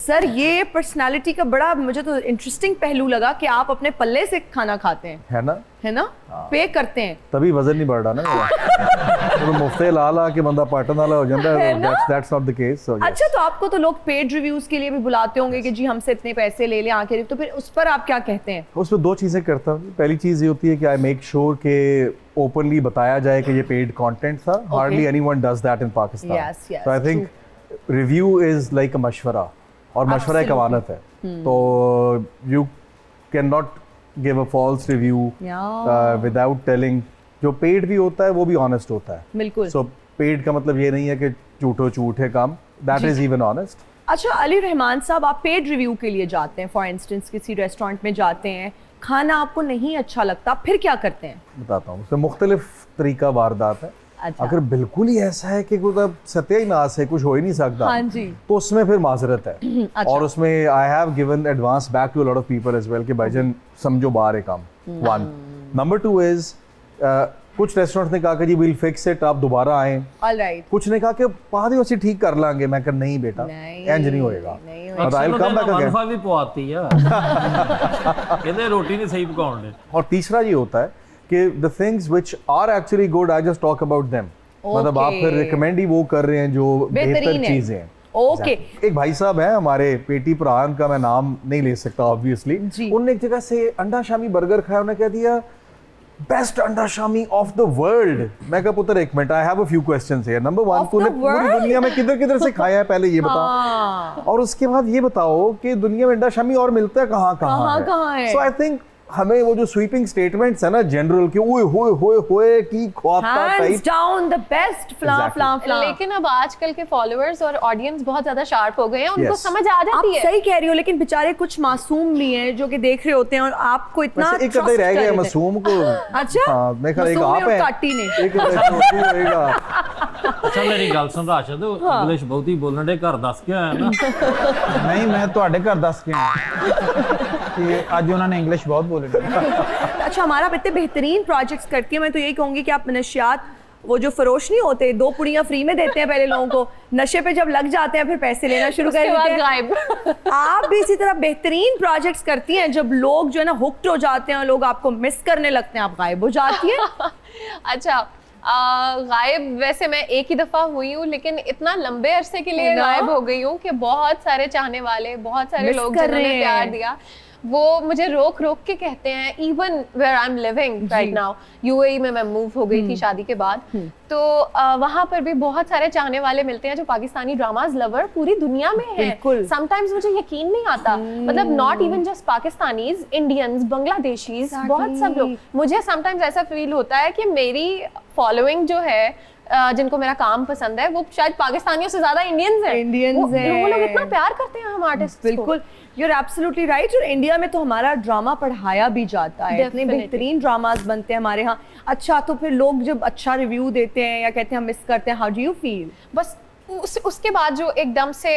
Sir ये personality का बड़ा मुझे तो इंटरेस्टिंग पहलू लगा कि आप अपने पल्ले से खाना खाते हैं, है ना? पे करते हैं तभी वजन नहीं बढ़ रहा ना। तो मुफ्ते ला के बंदा पाटन वाला हो जाता है, that's not the case. So, अच्छा, तो आपको तो लोग पेड रिव्यूज के लिए भी बुलाते होंगे कि जी हमसे इतने पैसे ले लें आके, तो फिर उस पर आप क्या कहते हैं? उसमें दो चीज़ें करता हूँ। पहली चीज़ ये होती है कि आई मेक श्योर कि ओपनली बताया जाए कि ये पेड कंटेंट था। Hardly anyone does that in Pakistan. So I think review is like a मशवरा, और मशवरा एक अमानत है। तो you can not give a false review without telling. जो पेड भी होता है वो भी ऑनेस्ट होता है। बिल्कुल। सो पेड का मतलब ये नहीं है कि झूठ है काम, दैट इज इवन ऑनेस्ट। अच्छा अली रहमान साहब, आप पेड रिव्यू के लिए जाते हैं, फॉर इंस्टेंस किसी रेस्टोरेंट में जाते हैं, खाना आपको नहीं अच्छा लगता, फिर क्या करते हैं? बताता हूँ। उसमें मुख्तलिफ तरीका वारदात है। अच्छा। अगर बिल्कुल ही ऐसा है कि मतलब सत्यानाश है, कुछ हो ही नहीं सकता, हाँ जी, तो उसमें फिर माजरत है। अच्छा। और उसमें I have given advance back to a lot of people as well कि भाईजान समझो बाहर है काम। वन नंबर टू इज कुछ रेस्टोरेंट ने कहा कि जी विल फिक्स इट, आप दोबारा आएं। ऑलराइट। कुछ ने कहा कि बाद में उसे ठीक कर लांगे। मैं कहा नहीं बेटा, इंज नहीं होएगा। आई कम बैक अगेन। मनफा भी पवाती है कहते रोटी नहीं सही पकाउण दे। और तीसरा ये होता है कि the things which are actually good I just talk about them. मतलब आप फिर रिकमेंड ही वो कर रहे हैं जो बेहतर चीजें हैं। ओके। एक भाई साहब हैं हमारे पेटी भरा, उनका मैं नाम नहीं ले सकता ऑब्वियसली। उन्होंने एक जगह से अंडा शामी बर्गर खाया, उन्होंने कह दिया बेस्ट अंडा शामी ऑफ द वर्ल्ड। मैं कहा पुत्र एक minute, I have a few questions here. Number 1, तूने पूरी दुनिया में किधर से खाया है पहले ये बता। और उसके बाद ये बताओ कि दुनिया में अंडा शामी और मिलता है कहाँ है। सो आई थिंक हमें वो जो स्वीपिंग स्टेटमेंट्स है ना जनरल के ओए होए की ख्वाता टाइप डाउन द बेस्ट फ्ला। लेकिन अब आजकल के फॉलोअर्स और ऑडियंस बहुत ज्यादा शार्प हो गए हैं, उनको समझ आ जाती है। आप सही कह रही हो, लेकिन बेचारे कुछ मासूम भी हैं जो कि देख रहे होते हैं और आपको इतना एक कदर रह गया मासूम को। अच्छा हां, मैं कह एक आप है काटी ने एक छोटी होएगा। अच्छा मेरी गल सुन राशिद, इंग्लिश बहुत ही बोलने दे, घर दस के आया ना। नहीं मैं ਤੁਹਾਡੇ घर दस के आया कि आज उन्होंने इंग्लिश बहुत बोली। अच्छा, हमारा इतने बेहतरीन प्रोजेक्ट्स करती है। मैं तो यही कहूंगी कि आप नशियात वो जो फरोश नहीं होते, 2 पुड़ियां फ्री में देते हैं पहले लोगों को, नशे पे जब लग जाते हैं फिर पैसे लेना शुरू कर देते हैं। गायब। आप भी इसी तरह बेहतरीन प्रोजेक्ट्स करती हैं, जब लोग जो है ना हुक्ड हो जाते हैं, लोग आपको मिस करने लगते हैं, आप गायब हो जाती हैं। अच्छा गायब वैसे मैं एक ही दफा हुई हूँ, लेकिन इतना लंबे अरसे के लिए गायब हो गई हूँ कि बहुत सारे चाहने वाले, बहुत सारे लोग जिन्होंने प्यार दिया वो मुझे रोक के कहते हैं। Even where I am living right now, UAE में मैं मूव हो गई थी शादी के बाद, तो वहां पर भी बहुत सारे चाहने वाले मिलते हैं जो पाकिस्तानी ड्रामाज लवर पूरी दुनिया में हैं। समटाइम्स मुझे यकीन नहीं आता, मतलब not even just Pakistanis, Indians, Bangladeshis, बहुत सब लोग। मुझे समटाइम्स ऐसा फील होता है कि मेरी फॉलोइंग जो है, जिनको मेरा काम पसंद है, वो शायद पाकिस्तानियों से ज्यादा इंडियंस हैं। वो लोग इतना प्यार करते हैं हम आर्टिस्ट। बिल्कुल, यू आर एब्सोल्युटली राइट। और इंडिया में तो हमारा ड्रामा पढ़ाया भी जाता है, इतने बेहतरीन ड्रामास बनते हैं हमारे यहाँ। अच्छा, तो फिर लोग जब अच्छा रिव्यू देते हैं या कहते हैं हम मिस करते हैं, हाउ डू यू फील? बस उसके बाद जो एकदम से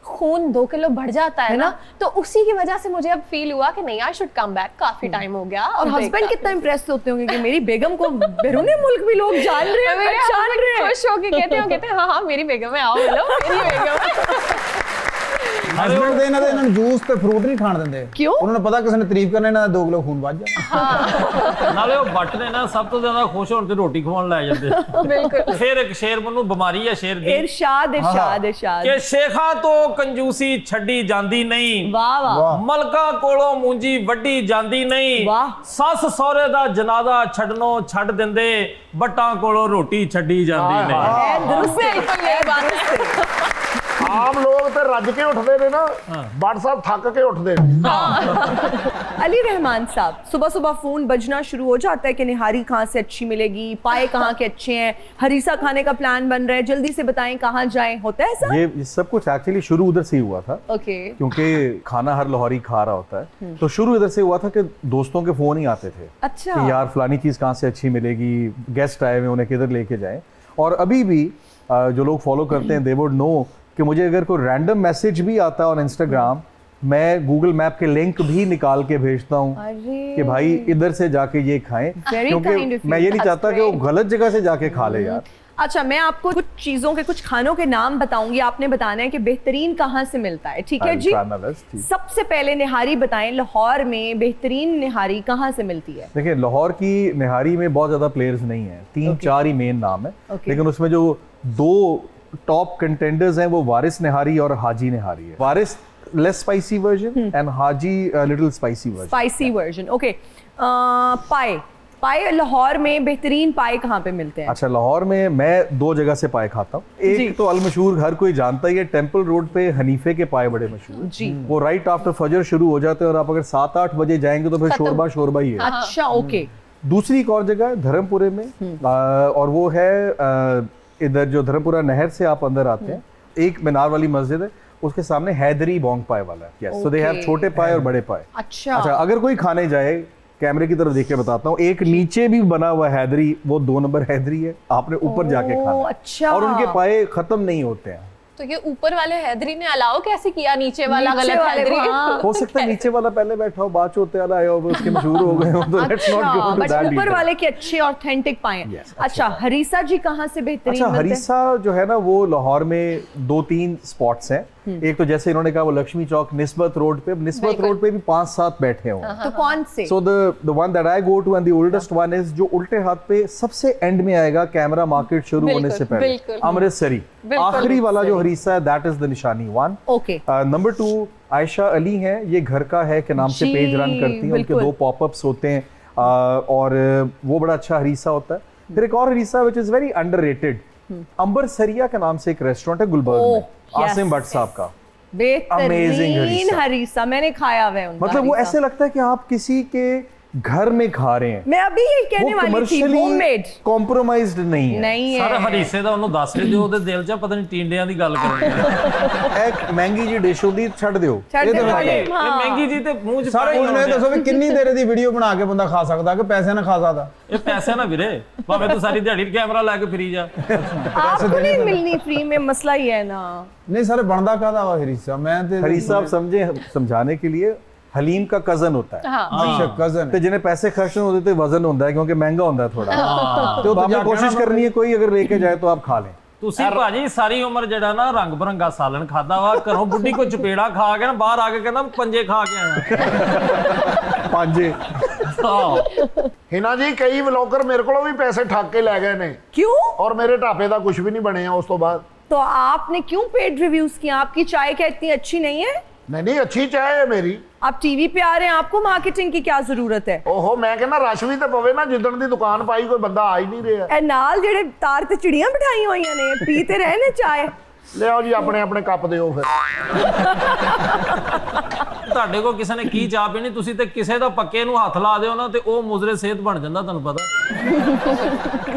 खून 2 किलो बढ़ जाता है ना, तो उसी की वजह से मुझे अब फील हुआ कि नहीं, आई शुड कम बैक, काफी टाइम हो गया। और हस्बैंड कितना इंप्रेस होते होंगे कि मेरी बेगम को बैरूनी मुल्क भी लोग जान रहे हैं, पहचान रहे हैं, खुश होके कहते हैं हाँ मेरी बेगम है, आओ मिलो, मेरी बेगम है। हस्बैंड ਦੇ ਇਹਨਾਂ ਨੂੰ ਜੂਸ ਤੇ ਫਰੂਟ ਨਹੀਂ ਖਾਣ ਦਿੰਦੇ। ਕਿਉਂ? ਉਹਨਾਂ ਨੂੰ ਪਤਾ ਕਿਸੇ ਨੇ ਤਾਰੀਫ ਕਰਨਾ, ਇਹਨਾਂ ਦਾ 2 ਕਿਲੋ ਖੂਨ ਵੱਧ ਜਾਣਾ। ਨਾਲੇ ਉਹ ਬੱਟ ਨੇ ਨਾ ਸਭ ਤੋਂ ਜ਼ਿਆਦਾ ਖੁਸ਼ ਹੋਣ ਤੇ ਰੋਟੀ ਖਵਾਉਣ ਲੈ ਜਾਂਦੇ। ਬਿਲਕੁਲ। ਫਿਰ ਇੱਕ ਸ਼ੇਰ ਮੈਨੂੰ ਬਿਮਾਰੀ ਹੈ ਸ਼ੇਰ ਦੀ, ਇਰਸ਼ਾਦ ਕਿ ਸ਼ੇਖਾਂ ਤੋਂ ਕੰਜੂਸੀ ਛੱਡੀ ਜਾਂਦੀ ਨਹੀਂ, ਵਾਹ ਵਾਹ, ਮਲਕਾਂ ਕੋਲੋਂ ਮੂੰਜੀ ਵੱਡੀ ਜਾਂਦੀ ਨਹੀਂ, ਵਾਹ, ਸੱਸ ਸਹੁਰੇ ਦਾ ਜਨਾਜ਼ਾ ਛੱਡਣੋਂ ਛੱਡ ਦਿੰਦੇ, ਬੱਟਾਂ ਕੋਲੋਂ ਰੋਟੀ ਛੱਡੀ ਜਾਂਦੀ ਨਹੀਂ। दुरुस्त है ये बात। आम लोग तो रज के उठते ने ना, बट साहब थक के उठते हैं। अली रहमान साहब, सुबह सुबह फोन बजना शुरू हो जाता है कि निहारी कहाँ से अच्छी मिलेगी, पाए कहाँ के अच्छे हैं, हरीसा खाने का प्लान बन रहा है, जल्दी से बताएं कहाँ जाएं, होता है ऐसा? ये सब कुछ एक्चुअली शुरू उधर से ही हुआ था। ओके। क्योंकि खाना हर लाहौरी खा रहा होता है, तो शुरू इधर से हुआ था कि दोस्तों के फोन ही आते थे। अच्छा। कि यार फलानी चीज कहाँ से अच्छी मिलेगी, गेस्ट आए हुए उन्हें किधर लेके जाएं। और अभी भी जो लोग फॉलो करते हैं दे वुड नो कि मुझे अगर कोई रैंडम मैसेज भी आता है ऑन इंस्टाग्राम, मैं गूगल मैप के लिंक भी निकाल के भेजता हूँ कि भाई इधर से जाके ये खाएं, क्योंकि मैं ये नहीं चाहता कि वो गलत जगह से जाके खा ले यार। अच्छा, मैं आपको कुछ चीजों के, कुछ खानों के नाम बताऊंगी, आपने बताना है कि बेहतरीन कहाँ से मिलता है, ठीक है I'll ji? try my best, ठीक। सबसे पहले निहारी बताएं, लाहौर में बेहतरीन निहारी कहाँ से मिलती है? देखिए, लाहौर की निहारी में बहुत ज्यादा प्लेयर्स नहीं है, 3-4 ही मेन नाम है, लेकिन उसमें जो 2 टॉप कंटेंडर्स हैं वो वारिस निहारी और हाजी निहारी है। Waris less spicy version and Haji little spicy version. Spicy version, okay. Paya, paya Lahore में बेहतरीन पाए कहाँ पे मिलते हैं? अच्छा, लाहौर में मैं 2 जगह से पाए खाता हूँ। एक तो अल मशहूर, हर कोई जानता ही है, टेंपल रोड पे हनीफे के पाए बड़े मशहूर जी। वो राइट आफ्टर फजर शुरू हो जाते हैं और आप अगर 7-8 बजे जाएंगे तो फिर शोरबा शोरबा ही है। अच्छा, ओके। दूसरी एक और जगह है धर्मपुरे में, और वो है इधर जो धर्मपुरा नहर से आप अंदर आते हैं, एक मीनार वाली मस्जिद है, उसके सामने हैदरी बोंग पाए वाला है। यस, सो दे हैव छोटे पाए और बड़े पाए। अच्छा, अच्छा, अगर कोई खाने जाए, कैमरे की तरफ देख के बताता हूँ, एक नीचे भी बना हुआ हैदरी, वो 2 नंबर हैदरी है, आपने ऊपर जाके खाना है। अच्छा। और उनके पाए खत्म नहीं होते हैं। तो ये ऊपर वाले हैदरी ने अलाउ कैसे किया, नीचे वाला नीचे गलत वाले, हैदरी? हाँ। हो सकता है नीचे वाला पहले बैठा हो, बाद चोते वाला आया हो, वो उसके मशहूर हो गए हो, तो let's not go to but that ऊपर वाले के अच्छे ऑथेंटिक पाए हैं। Yes, अच्छा, हरीसा जी कहाँ से बेहतरीन अच्छा, मिलते हैं? हरीसा जो है ना, वो लाहौर में 2-3 स्पॉट्स हैं। एक तो जैसे इन्होंने कहा वो लक्ष्मी चौक निस्बत रोड पे, निस्बत रोड पे भी 5-7 बैठे हुए हैं। तो कौन से? So the one that I go to and the oldest one is जो उल्टे हाथ पे सबसे एंड में आएगा, कैमरा मार्केट शुरू होने से पहले, बिल्कुल। अमृतसरी। आखिरी वाला जो हरीसा है, दैट इज द निशानी 1। ओके। नंबर 2 आयशा अली हैं, ये घर का है के नाम से जी, पेज रन करती हैं, उनके बिल्कुल। 2 पॉपअप्स होते हैं, और वो बड़ा अच्छा हरीसा होता है। फिर एक और harissa which is very underrated, अंबर सरिया के नाम से एक रेस्टोरेंट है गुलबर्ग में, yes। आसिम भट्ट साहब का। Amazing बेहतरीन हरीसा। हरीसा मैंने खाया हुआ है उनका मतलब वो हरीसा। ऐसे लगता है कि आप किसी के घर में खा रहे हैं, मैं अभी यही कहने वाली थी, होममेड कॉम्प्रोमाइज्ड नहीं है। नहीं ਸਰ है। ਹਰੀਸੇ ਦਾ ਉਹਨੂੰ ਦੱਸ ਵੀ ਦਿਓ, ਉਹਦੇ ਦਿਲ 'ਚ ਪਤਾ ਨਹੀਂ ਟੀਂਡਿਆਂ ਦੀ ਗੱਲ ਕਰਨੀ एक महंगी जी डिश होती, छड़ दियो। ਛੱਡ ਇਹ ਦੇ ਤਾਂ ਭਾਈ, ਇਹ ਹਾਂ। ਮਹਿੰਗੀ ਜੀ ਤੇ ਮੂੰਹ 'ਚ ਸਾਰੇ ਪਾਣੀ ਮੈਨੂੰ ਇਹ ਆਉਂਦਾ। ਦੱਸੋ ਵੀ ਕਿੰਨੀ ਦੇਰ ਦੀ ਵੀਡੀਓ ਬਣਾ ਕੇ ਬੰਦਾ ਖਾ ਸਕਦਾ ਕਿ ਪੈਸੇ ਨਾਲ ਖਾ ਸਕਦਾ? ਇਹ ਪੈਸੇ ਨਾ ਵੀਰੇ, ਭਾਵੇਂ ਤੂੰ ਸਾਰੀ ਦਿਹਾੜੀ ਕੈਮਰਾ ਲੈ ਕੇ ਫਿਰੀ ਜਾ। आपको नहीं मिलनी फ्री में, मसला ही है ना। ਨਹੀਂ ਸਾਰੇ ਬਣਦਾ ਕਾਹਦਾ ਵਾ ਹਰੀਸਾ? ਮੈਂ ਤੇ हरीस साहब समझे, समझाने के लिए हलीम का कजन होता है, हाँ। ਅੱਛਾ ਕਜ਼ਨ तो जिन्हें पैसे खर्च नहीं होते तो वजन होता है, क्योंकि महंगा होता है थोड़ा। तो आपने कोशिश करनी है, कोई अगर लेके जाए तो आप खा लें। ਤੁਸੀਂ ਭਾਜੀ ਸਾਰੀ ਉਮਰ ਜਿਹੜਾ ਨਾ ਰੰਗ ਬਰੰਗਾ ਸਾਲਣ ਖਾਦਾ ਵਾ, ਘਰੋਂ ਬੁੱਢੀ ਕੋ ਚਪੇੜਾ ਖਾ ਕੇ ਨਾ ਬਾਹਰ ਆ ਕੇ ਕਹਿੰਦਾ ਪੰਜੇ ਖਾ ਕੇ ਆਇਆ। पांजे। ਹਾਂ। हिना जी, कई व्लॉगर मेरे को भी पैसे ठग के लै गए ने, क्यों? और मेरे ढाबे का कुछ भी नहीं बने उस तो बाद। तो आपने क्यों पेड रिव्यूज किए? आपकी चाय क्या इतनी अच्छी नहीं है? नहीं, अच्छी चाय है मेरी। आप टीवी पे आ रहे हैं, आपको मार्केटिंग की क्या जरूरत है? ओहो, मैं कहना रश भी तो पवे ना, जिदन दी दुकान पाई कोई बंदा आ ही नहीं रहा। ए नाल जेड़े तार ते चिड़ियां बिठाई हुई ने, पीते रहे ने चाय। ले आओ जी, अपने अपने कप दिओ फिर। ਤੁਹਾਡੇ ਕੋ ਕਿਸੇ ਨੇ ਕੀ ਚਾਹ ਪੀਣੀ, ਤੁਸੀਂ ਤੇ ਕਿਸੇ ਦਾ ਪੱਕੇ ਨੂੰ ਹੱਥ ਲਾ ਦਿਓ ਨਾ ਤੇ ਉਹ ਮੁਜ਼ਰੇ ਸਿਹਤ ਬਣ ਜਾਂਦਾ, ਤੁਹਾਨੂੰ ਪਤਾ।